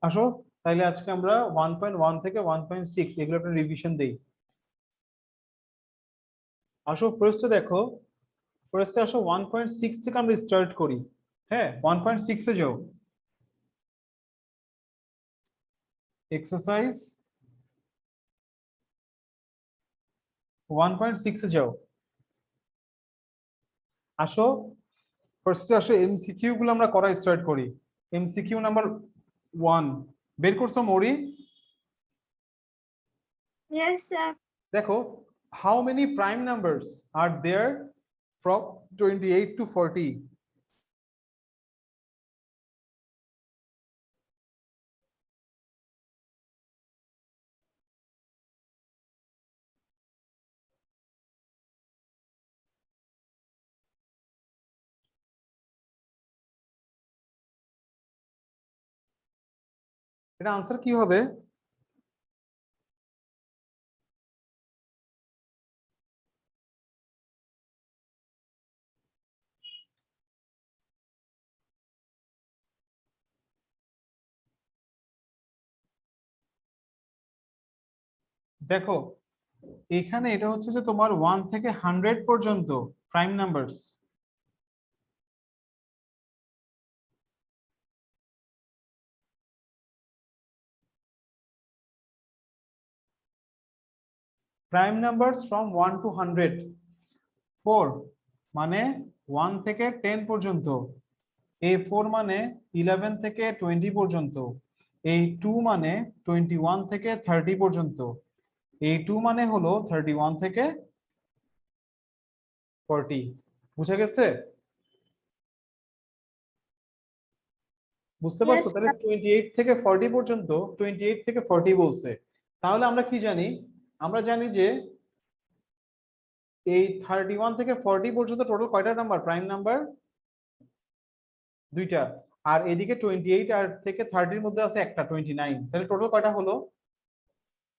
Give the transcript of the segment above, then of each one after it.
আসো তাইলে আজকে আমরা 1.1 থেকে 1.6 এগুলো একটা রিভিশন দেই। আসো ফার্স্টে আসো 1.6 থেকে আমরা স্টার্ট করি। হ্যাঁ, 1.6 এ যাও। এক্সারসাইজ 1.6 এ যাও। আসো ফার্স্টে আসো এমসিকিউ গুলো আমরা করা স্টার্ট করি। এমসিকিউ নাম্বার 1 বের করছো মৌরি? Yes, sir. দেখো, how many prime numbers are there from 28 to 40? এটা আনসার কি হবে? দেখো, এখানে এটা হচ্ছে যে তোমার 1 থেকে 100 পর্যন্ত prime numbers. Prime numbers from 1 to 100। 4 মানে 1 থেকে 10 পর্যন্ত। এই 4 মানে 11 থেকে 20 পর্যন্ত। এই 2 মানে 21 থেকে 30 পর্যন্ত। এই 2 মানে হলো 31 থেকে 40। বুঝা গেছে? বুঝতে Yes, পারছো? তাহলে sir. 28 থেকে 40 পর্যন্ত, 28 থেকে 40 বলছে। তাহলে আমরা কি জানি? আমরা জানি যে এই 31 থেকে 40 পর্যন্ত টোটাল কয়টা নাম্বার প্রাইম নাম্বার? দুইটা। আর এদিকে 28 আর থেকে 30 এর মধ্যে আছে একটা 29। তাহলে টোটাল কয়টা হলো?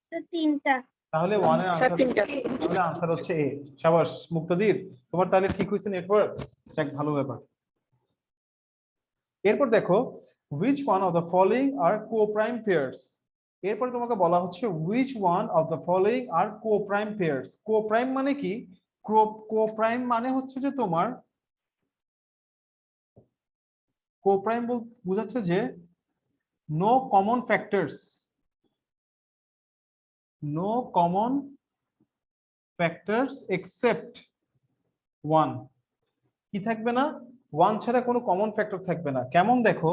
Sir, তিনটা। তাহলে 1 এর স্যার আনসার, 3টা। তাহলে আনসার হচ্ছে এ। শাবাশ মুক্তাদির, তোমার তাহলে ঠিক হয়েছে নেটওয়ার্ক। যাক, ভালো ব্যাপার। এরপর দেখো, which one of the following are co-prime pairs? এরপর তোমাকে বলা হচ্ছে which one of the following are co-prime pairs? co-prime মানে কি? co-prime মানে হচ্ছে যে তোমার co-prime বোঝাচ্ছে যে no common factors, no common factors except one। কি থাকবে না? 1 ছাড়া কোনো কমন ফ্যাক্টর থাকবে না। কেমন দেখো,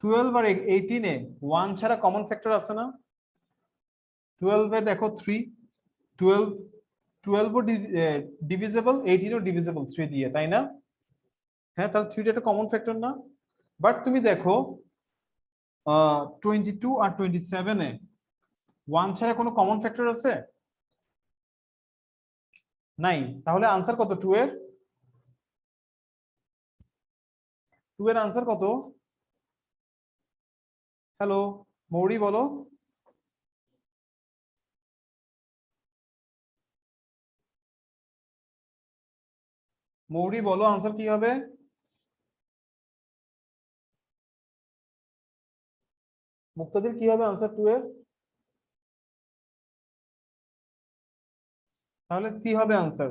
12 আর 18 এ 1 ছাড়া কমন ফ্যাক্টর আছে না? 12 এ দেখো 3, 12 12 ও ডিভিজিবল, 18 ও ডিভিজিবল 3 দিয়ে, তাই না? হ্যাঁ, তাহলে 3 টা একটা কমন ফ্যাক্টর না? বাট তুমি দেখো 22 আর 27 এ 1 ছাড়া কোনো কমন ফ্যাক্টর আছে? নাই। তাহলে আনসার কত 2 এর? 2 এর আনসার কত? হ্যালো মৌরি, বলো। মৌরি বলো, আনসার কি হবে? মুক্তাদির কি হবে আনসার 2 এর? তাহলে সি হবে answer.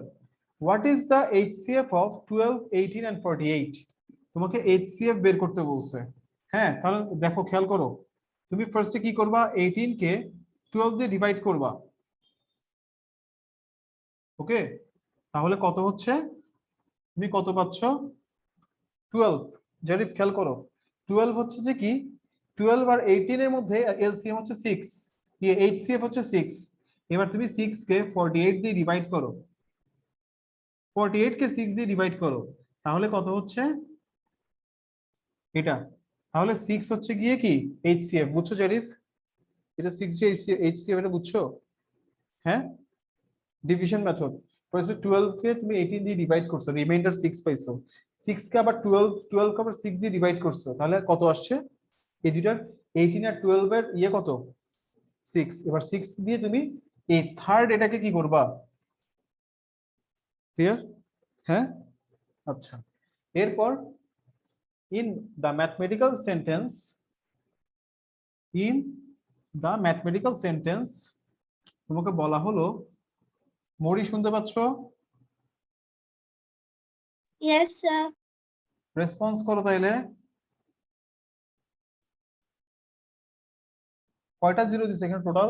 What is the HCF of 12, 18 and 48? তোমাকে এইচসিএফ বের করতে বলছে। হ্যাঁ, তাহলে দেখো, খেয়াল করো। তুমি ফার্স্টে কি করবা? 18 কে 12 দিয়ে ডিভাইড করবা। ওকে, তাহলে কত হচ্ছে? তুমি কত পাচ্ছ? 12। জারিফ খেয়াল করো, 12 হচ্ছে যে কি, 12 আর 18 এর মধ্যে এলসিএম হচ্ছে 6, এইচসিএফ হচ্ছে 6। এবার তুমি 6 কে 48 দিয়ে ডিভাইড করো, 48 কে 6 দিয়ে ডিভাইড করো, তাহলে কত হচ্ছে? এটা। তাহলে 6 হচ্ছে গিয়ে কি এইচসিএফ, বুঝছো জারিফ? এটা 6 যে এইচসিএফ, এটা বুঝছো? হ্যাঁ, ডিভিশন মেথড। ফার্স্টে 12 কে তুমি 18 দিয়ে ডিভাইড করছো, রিমাইন্ডার 6 পাইছো। 6 কে আবার 12, 12 কে আবার 6 দিয়ে ডিভাইড করছো, তাহলে কত আসছে? এই দুইটার 18 আর 12 এর ইয়ে কত? 6। এবার 6 দিয়ে তুমি এই থার্ড এটাকে কি করবা? ক্লিয়ার? হ্যাঁ, আচ্ছা। এরপর, in the mathematical sentence in the mathematical sentence তোমাকে বলা হলো, মরি শুনতে পাচ্ছ? Yes, sir. রেসপন্স করো তাইলে। কয়টা জিরো দিছে এখানে টোটাল?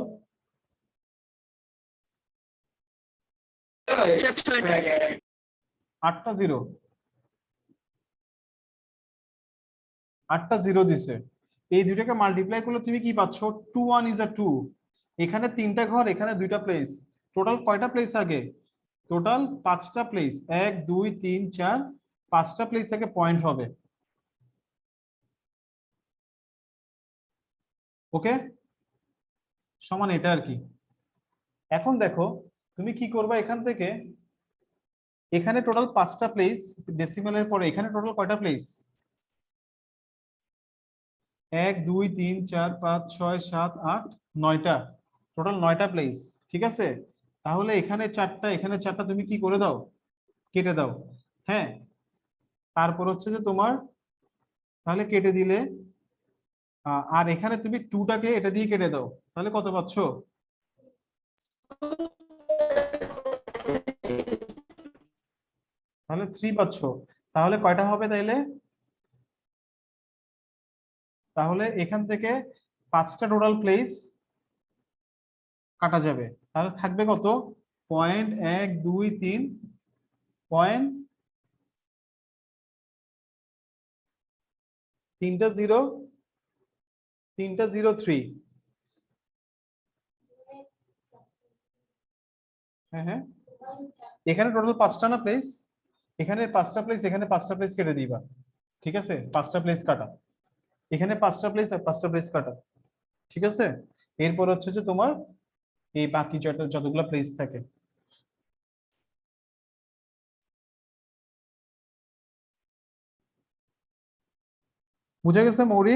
8টা জিরো, 8টা জিরো দিছে। এই দুইটাকে মাল্টিপ্লাই করলে তুমি কি পাচ্ছ? 2 1 ইজ আ 2। এখানে 3টা ঘর, এখানে 2টা প্লেস। টোটাল কয়টা প্লেস আগে? টোটাল 5টা প্লেস। 1 2 3 4, 5টা প্লেস আগে পয়েন্ট হবে। ওকে, সমান এটা আর কি। এখন দেখো তুমি কি করবা, এখান থেকে এখানে টোটাল 5টা প্লেস, ডেসিমেলের পরে এখানে টোটাল কয়টা প্লেস? 1 2 3 4 5 6 7 8 9টা, টোটাল 9টা প্লেস। ঠিক আছে, তাহলে এখানে 4টা এখানে 4টা তুমি কি করে দাও? কেটে দাও। হ্যাঁ, তারপর হচ্ছে যে তোমার, তাহলে কেটে দিলে আর এখানে তুমি 2টাকে এটা দিয়ে কেটে দাও, তাহলে কত পাচ্ছ? তাহলে 3 পাচ্ছ। তাহলে কয়টা হবে তাইলে? তাহলে এখান থেকে 5টা টোটাল প্লেস কাটা যাবে, তাহলে থাকবে কত? পয়েন্ট 1 2 3, পয়েন্ট 3টা জিরো, 3টা জিরো 3। হ্যাঁ হ্যাঁ, এখানে টোটাল 5টা না প্লেস, এখানে 5টা প্লেস, এখানে 5টা প্লেস কেটে দিবা। ঠিক আছে, 5টা প্লেস কাটা, এখানে 5টা প্লেস আর 5টা প্লেস কাটা। ঠিক আছে, এরপর হচ্ছে যে তোমার এই বাকি যতগুলো প্লেস থাকে। বুঝে গেছে মৌরি?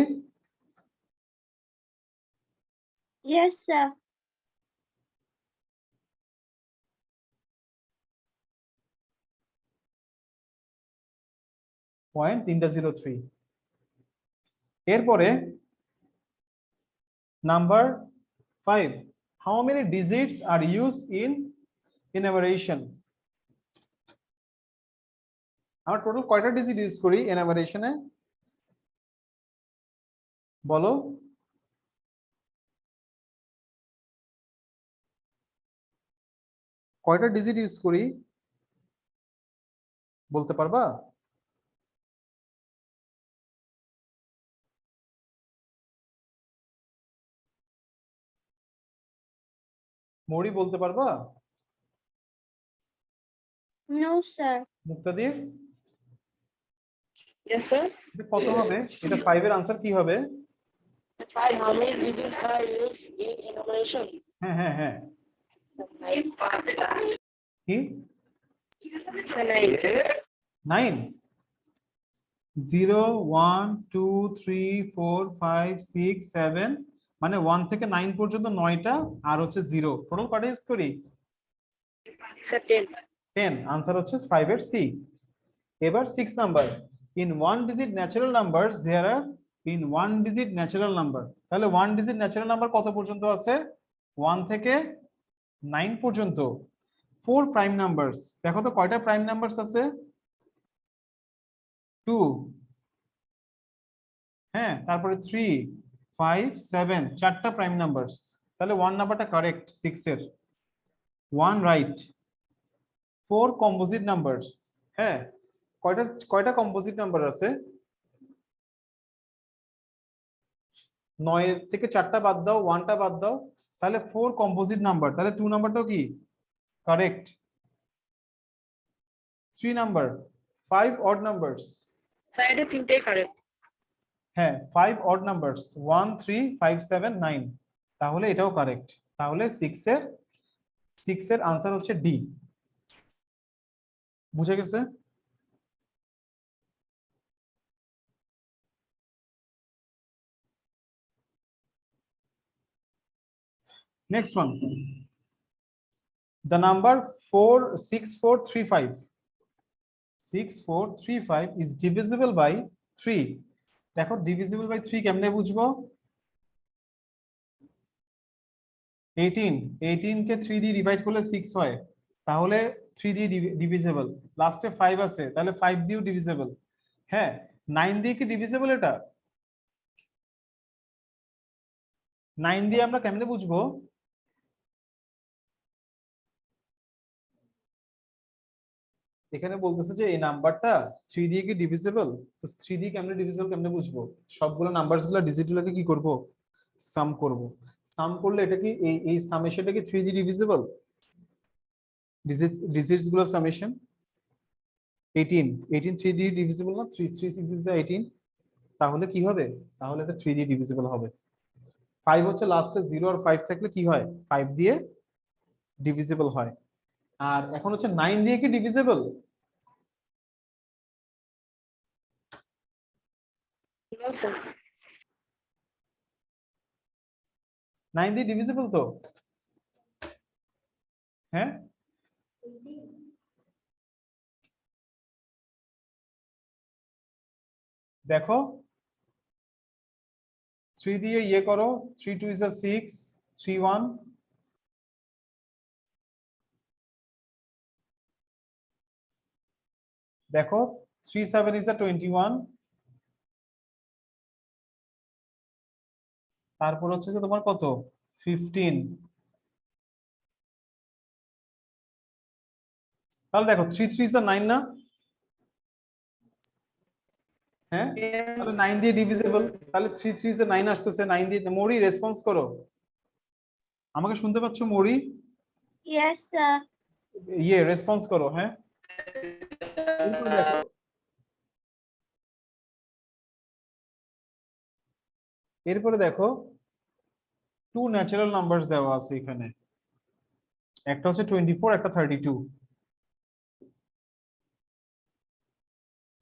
Yes, sir. পয়েন্ট 3টা জিরো 3। এরপরে number 5, how many digits are used in enumeration? আমরা টোটাল কয়টা ডিজিট ইউজ করি এনামারেশনে? বলো। কয়টা ডিজিট ইউজ করি বলতে পারবা? মৌরি বলতে পারবা? No, sir. মুক্তাদির? Yes, sir. এটা কত হবে? এটা 5 এর আনসার কি হবে? Five. How many digits are used in enumeration? হ্যাঁ হ্যাঁ হ্যাঁ, Five. কি? Nine. 9। 0 1 2 3 4 5 6 7, মানে 1 থেকে 9 পর্যন্ত 9টা, আর হচ্ছে 0, টোটাল কয়টা ইউজ করি? Sir, 10. 10। আনসার হচ্ছে 5 এর সি। এবার 6 number, in 1 digit natural numbers there are, in 1 digit natural number, তাহলে 1 ডিজিট ন্যাচারাল নাম্বার কত পর্যন্ত আছে? 1 থেকে 9 পর্যন্ত। 4 প্রাইম নাম্বারস, দেখো তো কয়টা প্রাইম নাম্বারস আছে? 2। হ্যাঁ, তারপরে 3 5 7, 4টা প্রাইম নাম্বারস। তাহলে 1 নাম্বারটা কারেক্ট, 6 এর 1 রাইট। 4 কম্পোজিট নাম্বারস, হ্যাঁ, কয়টা কয়টা কম্পোজিট নাম্বার আছে? 9 থেকে 4টা বাদ দাও, 1টা বাদ দাও, তাহলে 4 কম্পোজিট নাম্বার, তাহলে 2 নাম্বারটাও কি correct. 3 number, 5 odd numbers, Sir, I think take correct. হ্যাঁ 5 অড নাম্বারস, 1 3 5 7 9, তাহলে এটাও কারেক্ট। তাহলে 6 এর আনসার হচ্ছে ডি। বুঝে গেছে? Next one, the number 46435, 6435 is divisible by 3। দেখো ডিভিজিবল বাই 3 কেমনে বুঝবো? 18 কে 3 দিয়ে ডিভাইড করলে 6 হয়, তাহলে 3 দিয়ে ডিভিজিবল। লাস্টে 5 আছে, তাহলে 5 দিয়েও ডিভিজিবল। হ্যাঁ, 9 দিয়ে কি ডিভিজিবল এটা? 9 দিয়ে আমরা কেমনে বুঝবো? এখানে বলতেছে যে এই নাম্বারটা 3 দিয়ে কি ডিভিজিবল, তো 3 দিয়ে কেমনে ডিভিজিবল কেমনে বুঝবো? সবগুলো নাম্বারস গুলো ডিজিটগুলোকে কি করব, সাম করব। সাম করলে এটা কি এই সামেশনটা কি 3 দিয়ে ডিভিজিবল? ডিজিটস গুলো সামেশন 18 3 দিয়ে ডিভিজিবল না? 3 3 6 6 18, তাহলে কি হবে? তাহলে এটা 3 দিয়ে ডিভিজিবল হবে। 5 হচ্ছে লাস্টে 0 আর 5 থাকলে কি হয়, 5 দিয়ে ডিভিজিবল হয়। আর এখন হচ্ছে 9 দিয়ে কি ডিভিজিবল? No, sir. 9 দিয়ে ডিভিজিবল তো? হ্যাঁ, দেখো 3 দিয়ে ইয়ে করো, 3 2 is a 6, 3 1, দেখো 3 7 is a 21, তারপর হচ্ছে যে তোমার কত, 15। তাহলে দেখো 3 3 is a 9 না? হ্যাঁ, তাহলে 9 দিয়ে ডিভিজিবল, তাহলে 3 3 is a 9 আসতেছে, 9 দিয়ে। মরি রেসপন্স করো, আমাকে শুনতে পাচ্ছ মরি? Yes, sir. ইয়ে রেসপন্স করো। হ্যাঁ, এরপর দেখো এরপরে দেখো টু ন্যাচারাল নাম্বারস দেওয়া আছে এখানে, একটা হচ্ছে 24, একটা 32।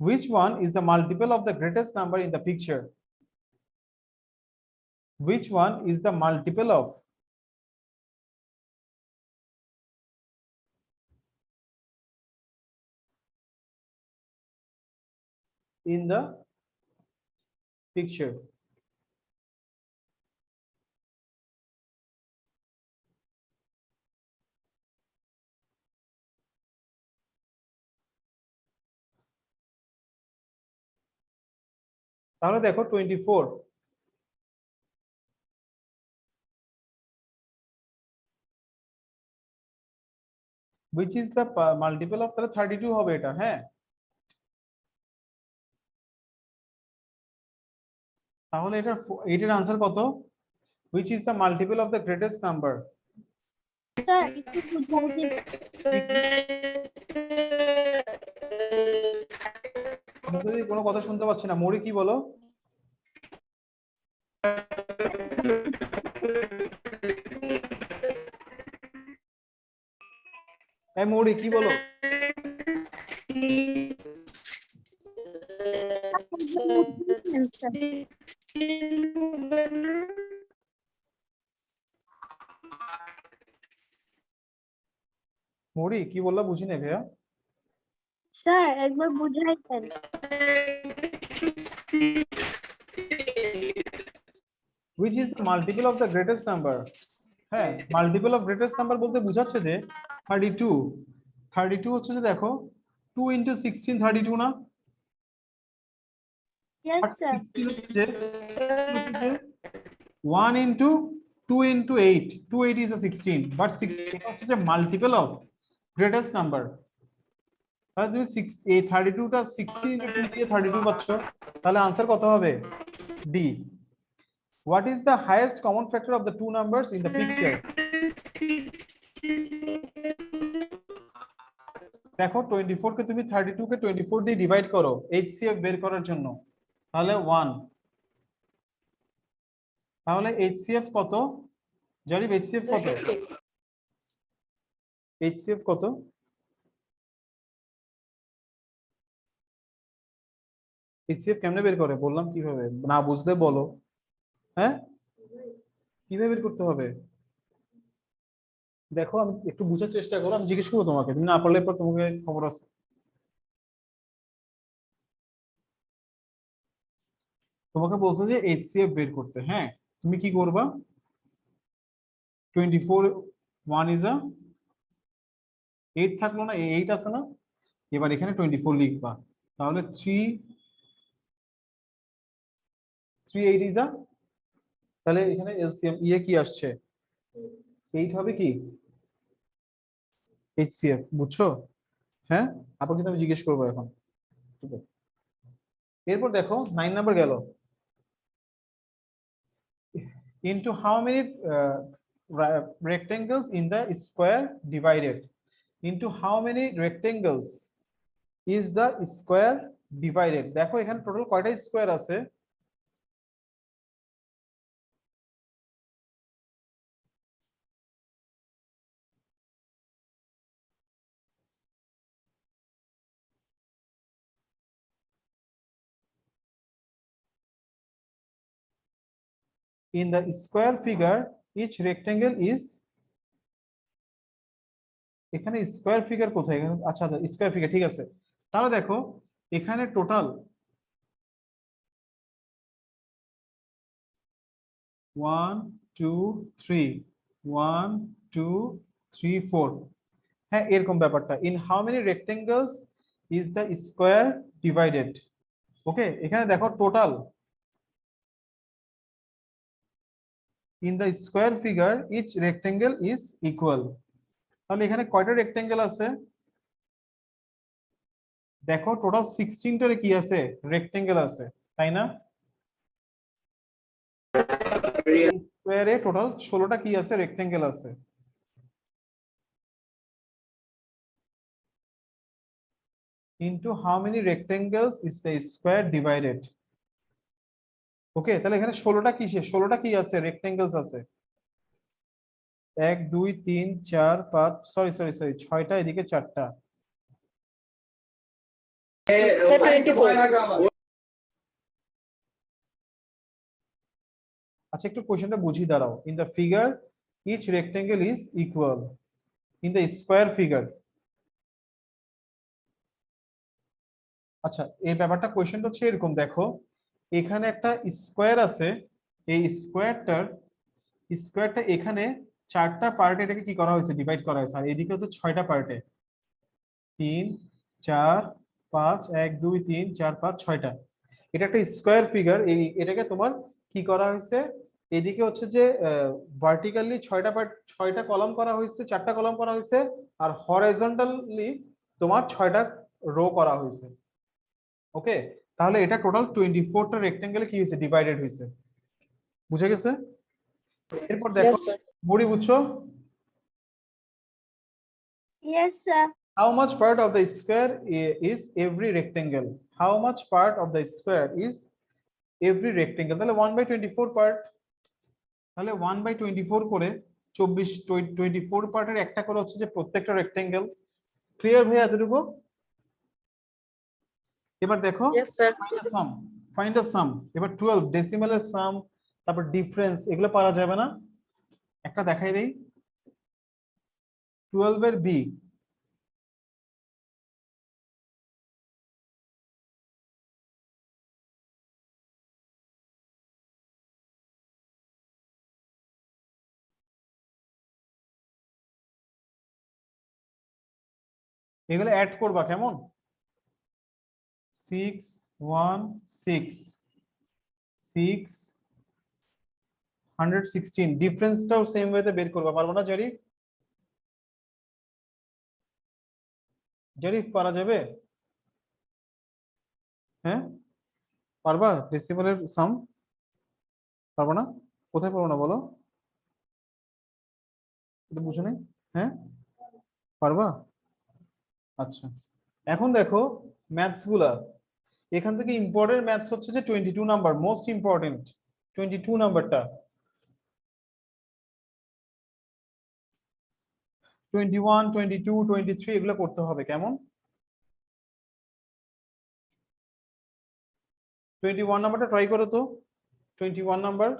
Which one is the multiple of the greatest number in the picture? Which one is the multiple of in the picture? তাহলে দেখো 24, which is the multiple of, তাহলে 32 হবে এটা। হ্যাঁ, তাহলে এটার আনসার কত? Which is the multiple of the greatest number? Sir, একটু বুঝাই দিন। কোনো কথা শুনতে পাচ্ছি না, মরি কি বলো? এই মরি কি বলো? মরি কি বললা, বুঝি না ভাইয়া। স্যার একবার বুঝাই দেন। Which is the multiple of the greatest number? হ্যাঁ, মাল্টিপল অফ গ্রেটেস্ট নাম্বার বলতে বোঝাচ্ছে যে 32। 32 হচ্ছে যে দেখো 2 into 16 32 না? Yes, আর sir. 16 হচ্ছে যে 1 into 2 into 8, 2 8 is a 16, but 16 হচ্ছে যে মাল্টিপল অফ গ্রেটেস্ট নাম্বার। তাহলে তুমি 32 টা 16 into 2 দিয়ে 32 পাচ্ছ, তাহলে আনসার কত হবে? D. What is the highest common factor of the two numbers in the picture? দেখো 24 কে তুমি 32 কে 24 দিয়ে ডিভাইড করো HCF বের করার জন্য, তাহলে 1। তাহলে HCF কত? জারিফ HCF কত? HCF কত? HCF কেমনে বের করে বললাম, কিভাবে? না বুঝলে বলো। হ্যাঁ, কিভাবে বের করতে হবে? দেখো আমি একটু বোঝার চেষ্টা করো, আমি জিজ্ঞেস করবো তোমাকে, তুমি না পারলে পর তোমাকে খবর আছে। তোমাকে বলছো যে HCF বের করতে, হ্যাঁ তুমি কি করবা? 24 1 is a 8 থাকলো না, 8 আছে না, এবার এখানে 24 লিখবা, তাহলে 3 8 is a, তাহলে এখানে এলসিএম ইয়ে কি আসছে 8 হবে কি এইচসিএফ, বুঝছো? হ্যাঁ, আপনাকে কিন্তু আমি জিজ্ঞেস করবো এখন, ঠিক আছে? এরপর দেখো 9 নাম্বার গেল। Into how many rectangles in the square divided? Into how many rectangles is the square divided? দেখো এখানে টোটাল কয়টা স্কোয়ার আছে? In the square figure, each rectangle is, এখানে স্কোয়ার ফিগার কোথায়? এখানে আচ্ছা স্কোয়ার ফিগার, ঠিক আছে। তাহলে দেখো এখানে টোটাল 1 2 3 1 2 3 4, হ্যাঁ এরকম ব্যাপারটা। In how many rectangles is the square divided? Okay, এখানে দেখো total in the square figure each rectangle is equal, তাহলে এখানে কয়টা রেক্টেঙ্গেল আছে? দেখো টোটাল 16টারে কি আছে রেক্টেঙ্গেল আছে, তাই না? স্কোয়ারে টোটাল 16টা কি আছে রেক্টেঙ্গেল আছে। into how many rectangles is the square divided? ওকে, তাহলে এখানে 16টা কিসে, 16টা কি আছে রেক্টেঙ্গেলস আছে, 1 2 3 4 5, সরি সরি সরি 6টা, এদিকে 4টা, Sir, 24. আচ্ছা একটু কোশ্চেনটা বুঝি দাঁড়াও। In the figure each rectangle is equal, in the square figure, আচ্ছা এই ব্যাপারটা কোশ্চেনটা হচ্ছে এরকম, দেখো এখানে একটা স্কোয়ার আছে, এই স্কোয়ারটা এখানে 4টা পার্টে এটাকে কি করা হয়েছে ডিভাইড করা হয়েছে, আর এদিকে হচ্ছে 6টা পার্টে, 3 4 5 1 2 3 4 5 6টা, এটা একটা স্কোয়ার ফিগার। এই এটাকে তোমার কি করা হয়েছে, এদিকে হচ্ছে যে ভার্টিক্যালি 6টা পার্ট 6টা কলাম করা হয়েছে, 4টা কলাম করা হয়েছে, আর হরাইজন্টালি তোমার 6টা রো করা হয়েছে। ওকে, তাহলে এটা টোটাল 24টা রেক্টেঙ্গেলে কি হয়েছে ডিভাইডেড হয়েছে, বুঝে গেছে? এরপর দেখো Yes, sir. মুড়ি, বুঝছো? Yes, sir. How much part of the square is every rectangle? How much part of the square is every rectangle? তাহলে 1/24 পার্ট, তাহলে 1/24 করে 24 পার্টের একটা করে হচ্ছে যে প্রত্যেকটা রেক্টেঙ্গেল। ক্লিয়ার ভাই এতটুকু? এবার দেখো Yes, sir. Sum, find the sum. এবার 12 ডেসিমালের সাম, তারপর ডিফারেন্স, এগুলো পারা যাবে না? একটা দেখাই দেই, 12 এর বি, এগুলো অ্যাড করবা কেমন, 6 1 6 6 116, ডিফারেন্সটাও সেম ওয়েতে বের করবা, পারবো না জরিফ? জরিফ পারা যাবে? হ্যাঁ পারবা ডেসিমালের সাম? পারবো না? কোথায় পারবো না বলো, এটা বুঝো নাই? হ্যাঁ পারবা? আচ্ছা এখন দেখো ম্যাথস গুলা, এখান থেকে ইম্পর্টেন্ট ম্যাথস হচ্ছে যে 22 নাম্বার, মোস্ট ইম্পর্টেন্ট 22 নাম্বারটা, 21 22 23 এগুলো করতে হবে কেমন। 21 নাম্বারটা ট্রাই করো তো, 21 নাম্বার।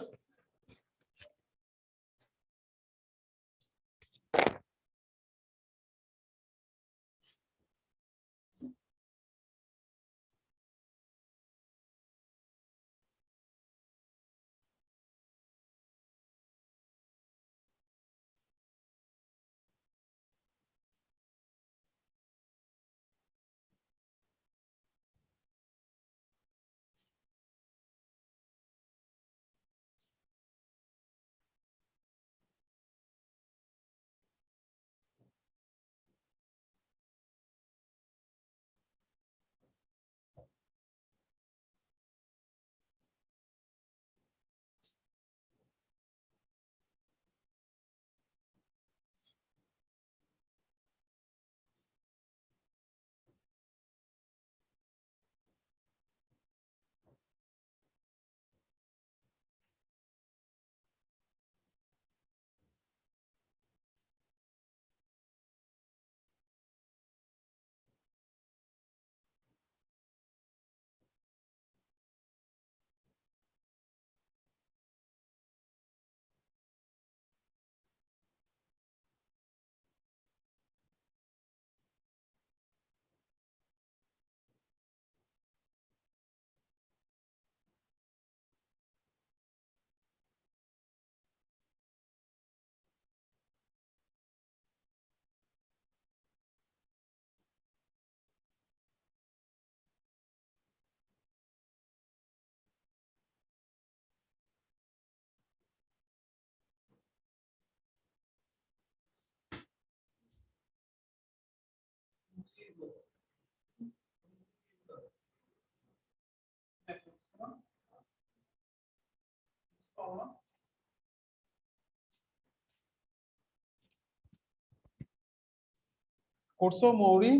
করছো মৌরি?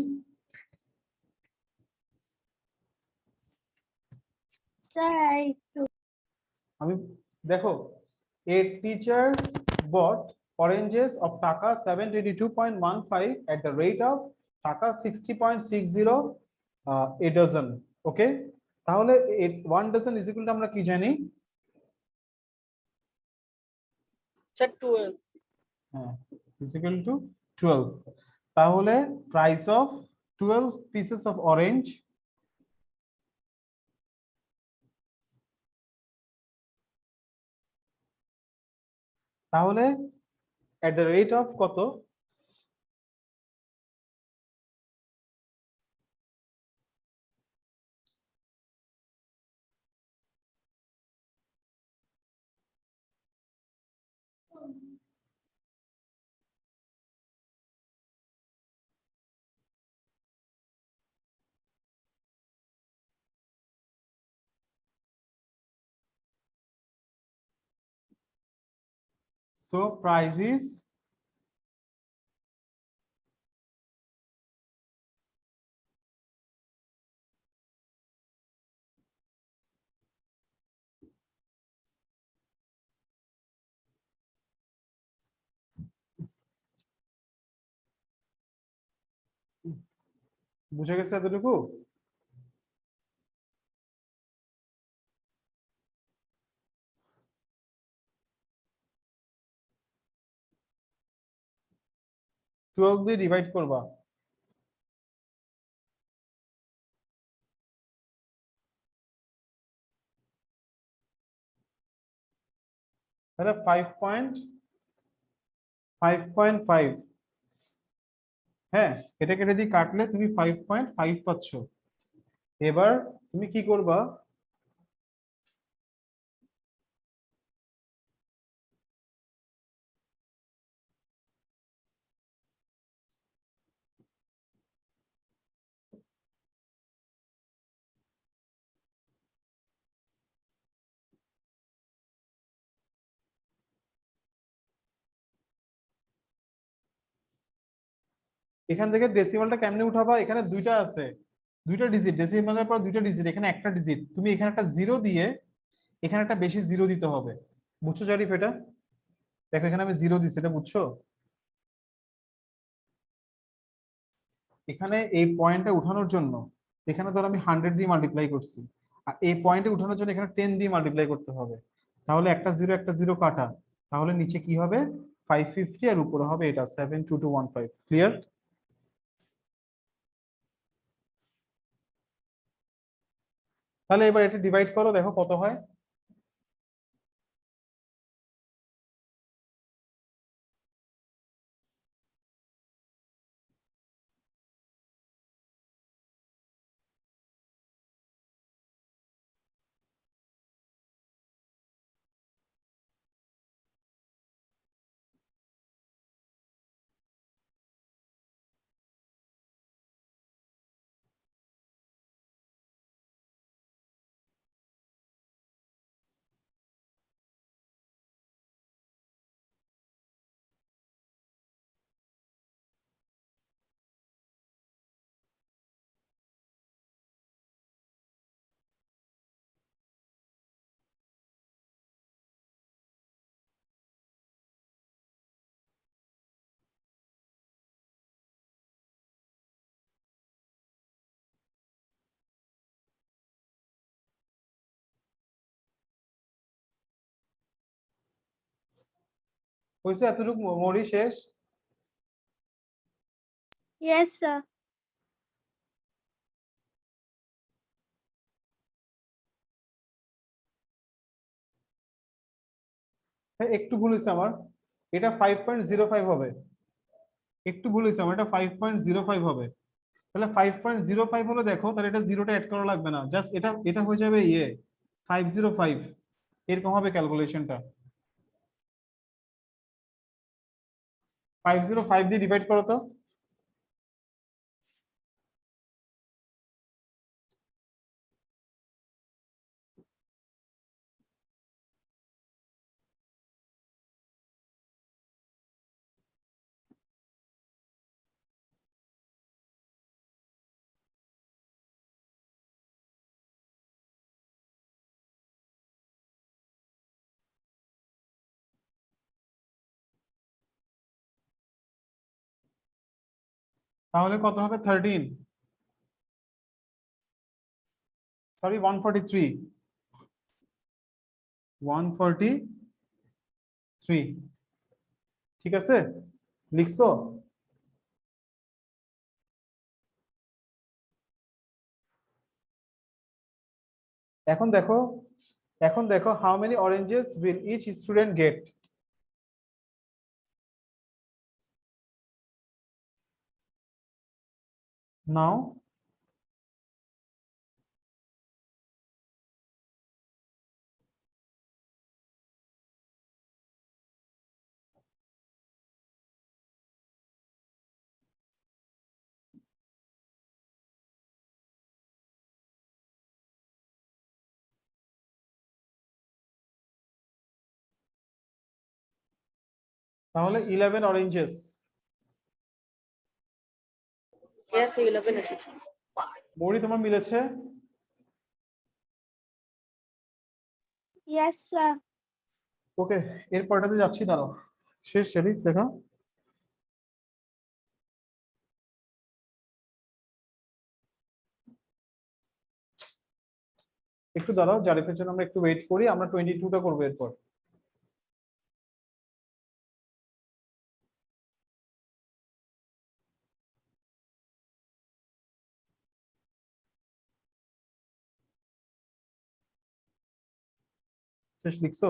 Sir, I আমি দেখো, a teacher bought oranges of টাকা 722.15 at the rate of টাকা 60.60 a dozen. ওকে, তাহলে 1 dozen is equal to আমরা কি জানি? Sir, 12. হ্যাঁ, is equal to 12. তাহলে price of 12 pieces of orange তাহলে at the rate of কত? So price is বুঝে গেছে এতটুকু? টুয়েলভ দিয়ে ডিভাইড করবা, তাহলে 5.5, হ্যাঁ এটা কেটে দিয়ে কাটলে তুমি 5.5 পাচ্ছ। এবার তুমি কি করবা, এখান থেকে ডেসিমালটা কেমনে উঠাবা? এখানে দুইটা আছে, দুইটা ডিজিট, ডেসিমালের পর দুইটা ডিজিট, এখানে একটা ডিজিট, তুমি এখানে একটা জিরো দিয়ে এখানে একটা বেশি জিরো দিতে হবে। বুঝছো জারিফ এটা? দেখো এখানে আমি জিরো দিচ্ছি, এটা বুঝছো? এখানে এই পয়েন্টটা উঠানোর জন্য এখানে ধর আমি 100 দিয়ে মাল্টিপ্লাই করছি, আর এই পয়েন্টে উঠানোর জন্য এখানে 10 দিয়ে মাল্টিপ্লাই করতে হবে। তাহলে একটা জিরো কাটা, তাহলে নিচে কি হবে 550 আর উপরে হবে এটা 72215। ক্লিয়ার? তাহলে এবার এটা ডিভাইড করো, দেখো কত হয়। হয়েছে এতটুকু মরি শেষ? yes, sir. হ্যাঁ, একটু ভুল হয়েছে আমার, এটা 5.05 হবে, একটু ভুল হয়েছে আমার, এটা 5.05 হবে। তাহলে 5.05 হলে দেখো, তাহলে এটা জিরোটা অ্যাড করা লাগবে না, জাস্ট এটা এটা হয়ে যাবে 505, এরকম হবে ক্যালকুলেশনটা। 505 দিয়ে ডিভাইড করো তো। তাহলে কত হবে 13, সরি 143, 143, ঠিক আছে লিখছো? এখন দেখো, এখন দেখো how many oranges will each student get. Now তাহলে 11 অরেঞ্জেস। Yes, 11 এসেছে। মৌরি তোমার মিলেছে? Yes, sir. ওকে, এর পরটাতে যাচ্ছি, দাঁড়াও। শেষ শরীফ দেখা। একটু দাঁড়াও, জারিফের জন্য আমরা একটু ওয়েট করি, আমরা 22টা করবো এরপর। শেষ লিখছো?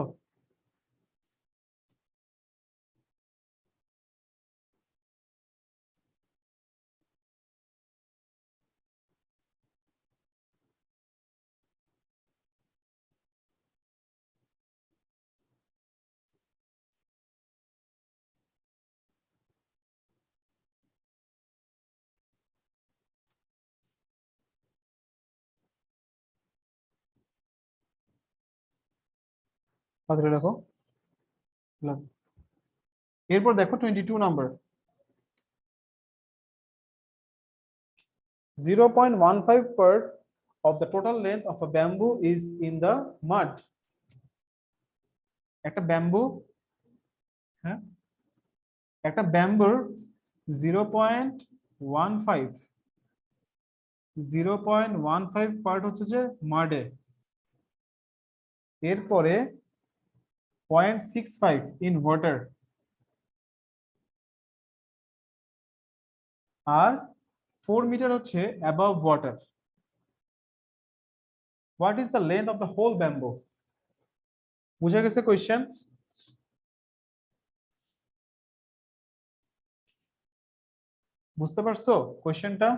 তাড়াতাড়ি রাখো। এরপর দেখো 22 number, 0.15 part of the total length of a bamboo is in the mud. একটা ব্যাম্বু, হ্যাঁ, একটা ব্যাম্বুর 0.15, 0.15 পার্ট হচ্ছে যে মাডে, এরপরে 0.65 ইন ওয়াটার, আর 4 মিটার হচ্ছে above water. What is the length of the whole bamboo? বুঝে গেছে কোয়েশ্চেন? বুঝতে পারছো কোয়েশ্চেনটা?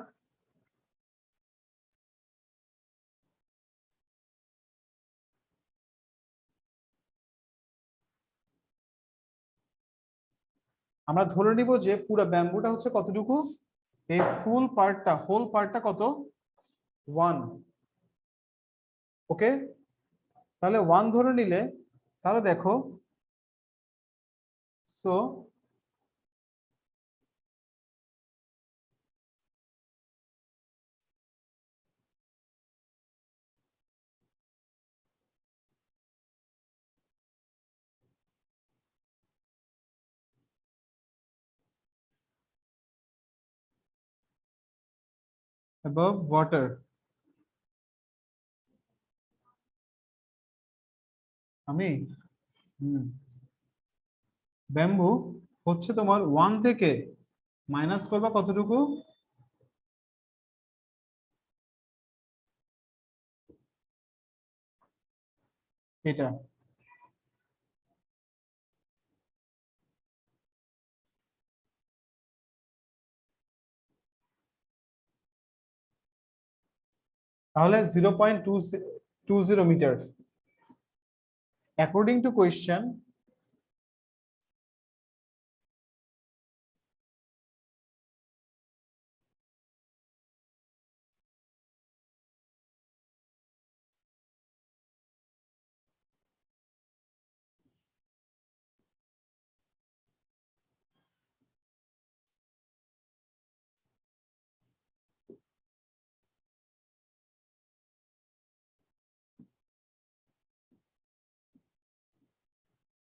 আমরা ধরে নিব যে পুরো ব্যাম্বুটা হচ্ছে কতটুকু, এই ফুল পার্টটা, হোল পার্টটা কত, 1। ওকে, তাহলে 1 ধরে নিলে, তাহলে দেখো, সো above water, আমি ব্যাম্বু হচ্ছে তোমার 1 থেকে মাইনাস করবা কতটুকু, এটা। তাহলে 0.220 মিটার অ্যাকর্ডিং টু কোয়েশ্চেন।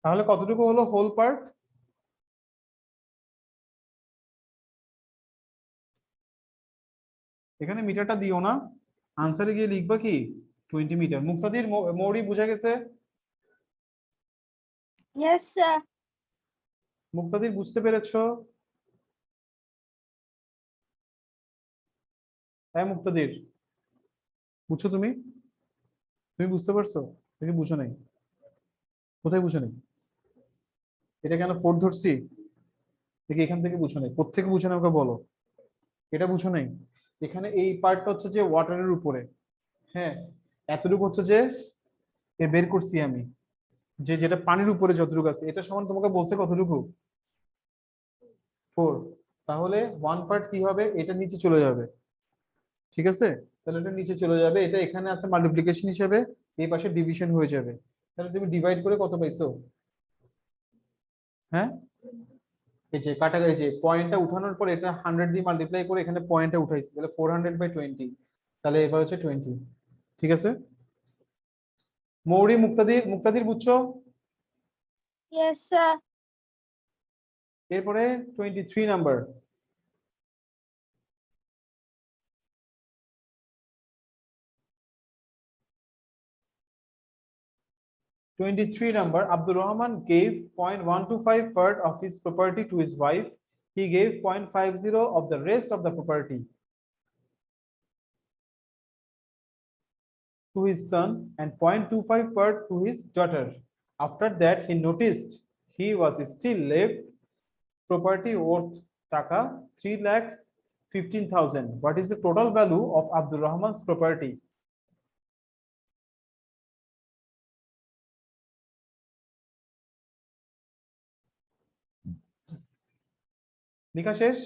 তাহলে কতটুকু হলো হোল পার্ট? এখানে মিটারটা দিও না, আনসারে গিয়ে লিখবা কি 20 মিটার। মুক্তাদির মৌরি বুঝা গেছে? Yes, sir. মুক্তাদির বুঝতে পেরেছো? হ্যাঁ মুক্তাদির, বুঝছো তুমি? তুমি বুঝতে পারছো নাকি বুঝো নাই? কোথায় বুঝো নাই? এটা কেন 4 ধরছি? দেখি এখান থেকে বুঝো নাই, কোথেকে বুঝো নাই আমাকে বলো। এটা বুঝো নাই? এখানে এই পার্টটা হচ্ছে যে ওয়াটারের উপরে, হ্যাঁ, এতটুকু হচ্ছে যে বের করছি আমি, যে যেটা পানির উপরে যতটুকু আছে, এটা সমান তোমাকে বলছে কতটুকু? 4। তাহলে 1 পার্ট কি হবে, এটা নিচে চলে যাবে, ঠিক আছে? তাহলে এটা নিচে চলে যাবে, এটা এখানে আছে মাল্টিপ্লিকেশন হিসেবে, এই পাশে ডিভিশন হয়ে যাবে। তাহলে তুমি ডিভাইড করে কত পাইছো? হ্যাঁ, এই যে কাটাকাটি, যে পয়েন্টটা উঠানোর পর এটা 100 দিয়ে মাল্টিপ্লাই করে এখানে পয়েন্টটা উঠাইছি, তাহলে 400/20। তাহলে এবার হচ্ছে 20, ঠিক আছে? মৌরি, মুক্তাদির বুঝছো? Yes, sir. এরপরে 23 number. 23 number, Abdul Rahman gave 0.125 part of his property to his wife. He gave 0.50 of the rest of the property to his son and 0.25 part to his daughter. After that, he noticed he was still left property worth taka 3,15,000. What is the total value of Abdul Rahman's property? লিখা শেষ?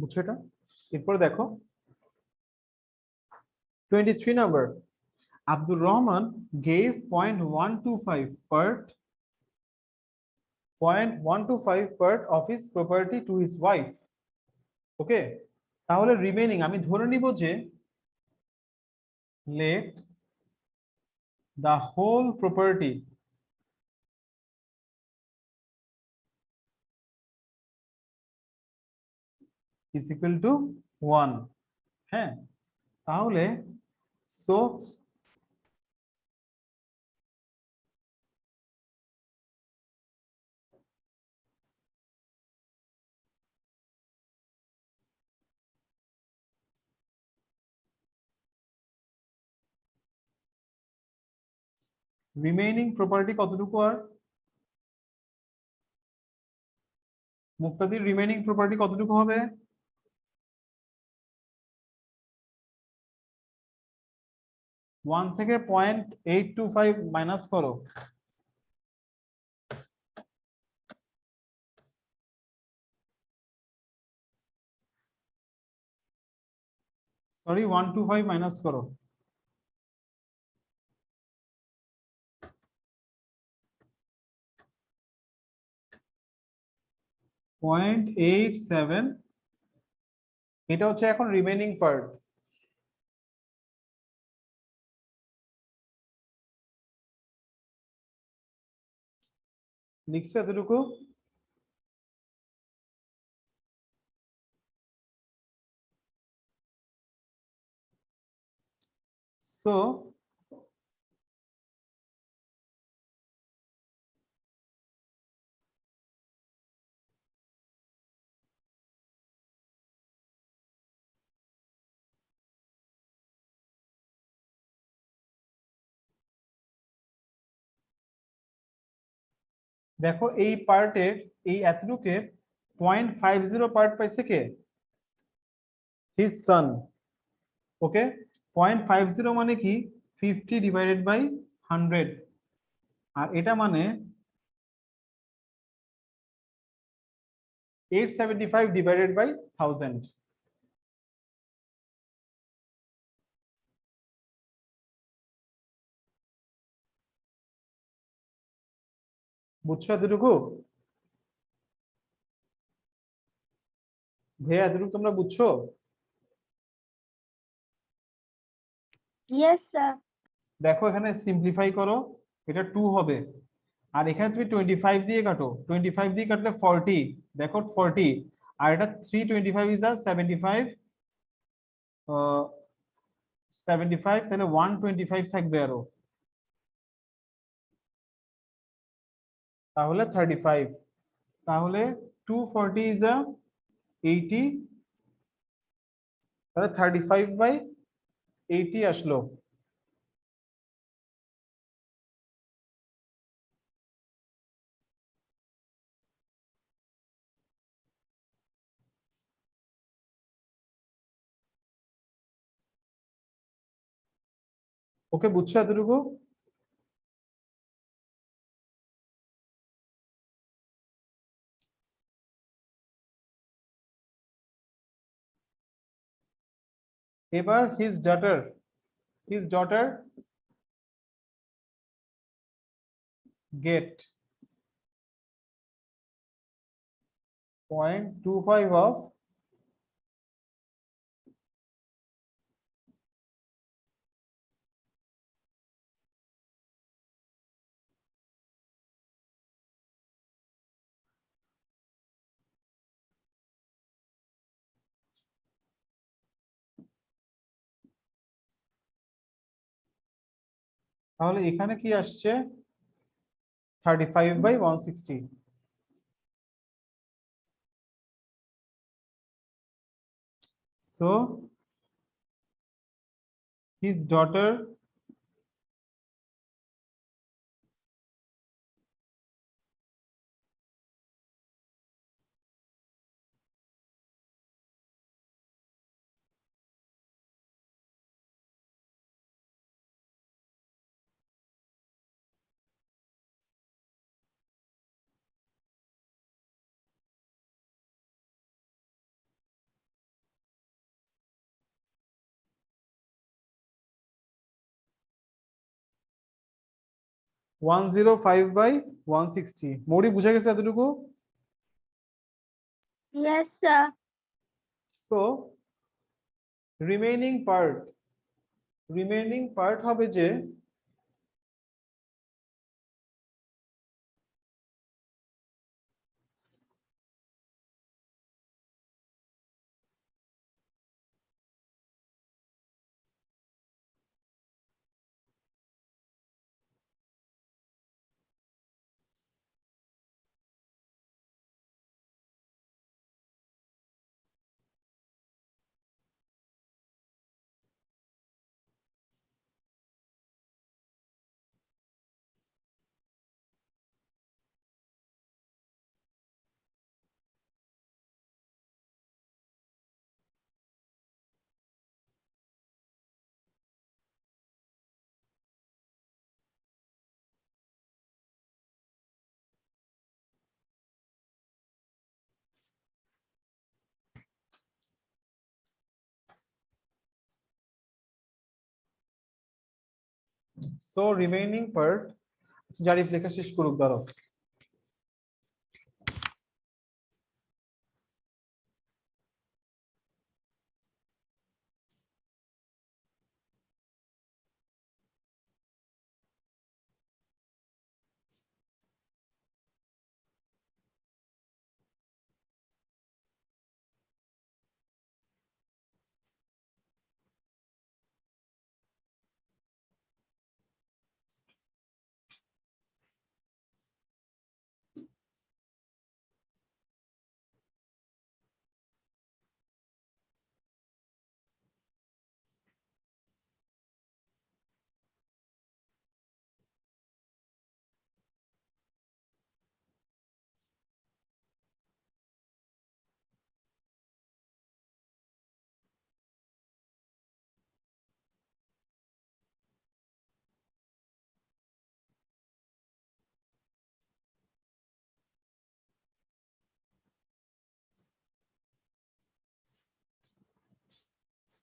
বুঝছো এটা? এরপরে দেখো 23 number, Abdul Rahman gave 0.125 part of his property to his wife. ওকে, তাহলে remaining আমি ধরে নিব যে let the whole property is equal to 1। হ্যাঁ, তাহলে so রিমেইনিং প্রপার্টি কতটুকু? আর মুক্তাদির রিমেইনিং প্রপার্টি কতটুকু হবে? 1 থেকে 0.825 মাইনাস করো, সরি 125 মাইনাস করো, 0.87। এটা হচ্ছে এখন রিমেইনিং পার্ট। লিখছো এতটুকু? সো দেখো এই পার্টের এই এতটুকে 0.50 পার্ট পাইছে কে? His son. ওকে, 0.50 মানে কি 50/100, আর এটা মানে 875/1000। বুঝছো এতটুকু? ভাইয়া এতটুকু তোমরা বুঝছো? Yes, sir. দেখো এখানে সিম্পলিফাই করো, এটা 2 হবে, আর এখানে তুমি 25 দিয়ে কাটো, 25 দিয়ে কাটলে 40, দেখো 40, আর এটা 325 ইজ আ 75, 75, তাহলে 125 থাকবে আরো, তাহলে 35, তাহলে 240 ইজ আ 80, তাহলে 35/80 আসলো। ওকে, বুঝছো এতটুকু? এবার his daughter get 0.25 of তাহলে এখানে কি আসছে 35/160। So his daughter one zero five by 160। Mouri বুঝে গেছে এতটুকু? Yes, sir. So remaining part হবে যে রিমেইনিং পার্ট, জারিফ লেখা শেষ করুক, দাঁড়াও।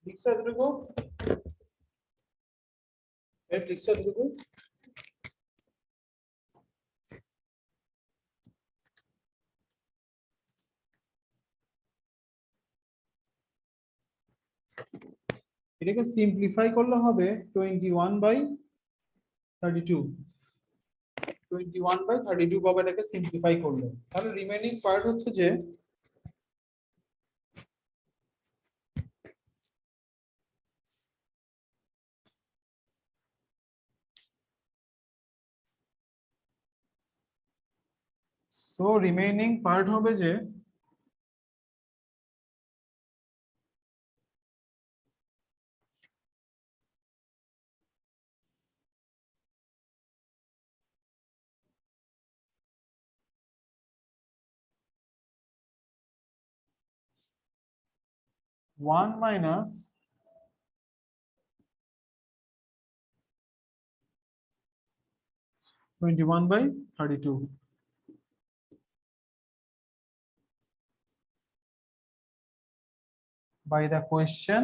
লিখছো এতটুকু? লিখছো এতটুকু? এটাকে সিম্পলিফাই করলে হবে 21/32 21/32 পাবো এটাকে সিম্পলিফাই করলে। তাহলে রিমেইনিং পার্ট হচ্ছে যে রিমেইনিং পার্ট হবে যে one minus 21/32 by the question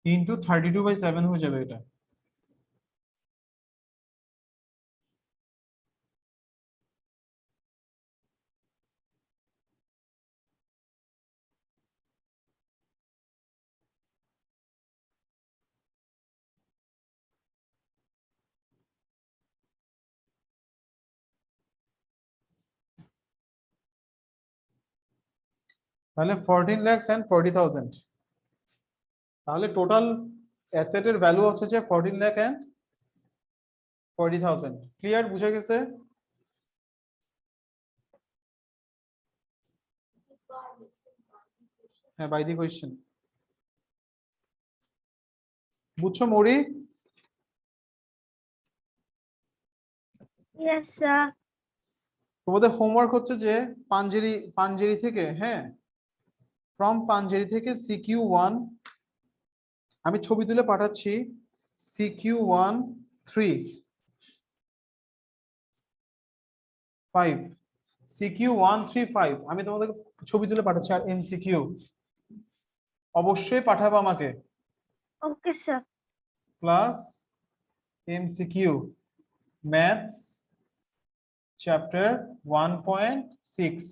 into 32/7 হয়ে যাবে এটা। তাহলে 14 lakhs and 40,000, তাহলে টোটাল অ্যাসেটের ভ্যালু হচ্ছে যে 14 lakh and 40,000। ক্লিয়ার, বুঝে গেছে? হ্যাঁ, বাই দি কোয়েশ্চেন। বুঝছো মৌরি? Yes, sir. তোমাদের হোমওয়ার্ক হচ্ছে যে পাঞ্জেরি থেকে, হ্যাঁ, ফ্রম পাঞ্জেরি থেকে CQ1 আমি ছবি তুলে পাঠাচ্ছি। CQ135 CQ135 আমি তোমাদের ছবি তুলে পাঠাচ্ছি। আর MCQ অবশ্যই পাঠাবো আমাকে, Okay, sir. Plus MCQ maths chapter 1.6।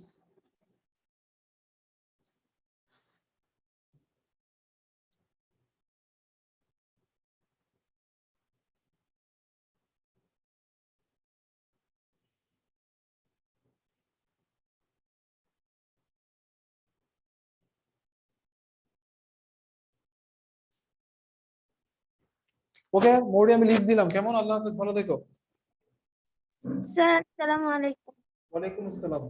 ওকে মৌরি, আমি লিখ দিলাম, কেমন? আল্লাহ হাফেজ, ভালো থেকো। Sir, Assalamu alaikum. ওয়ালাইকুম আসসালাম।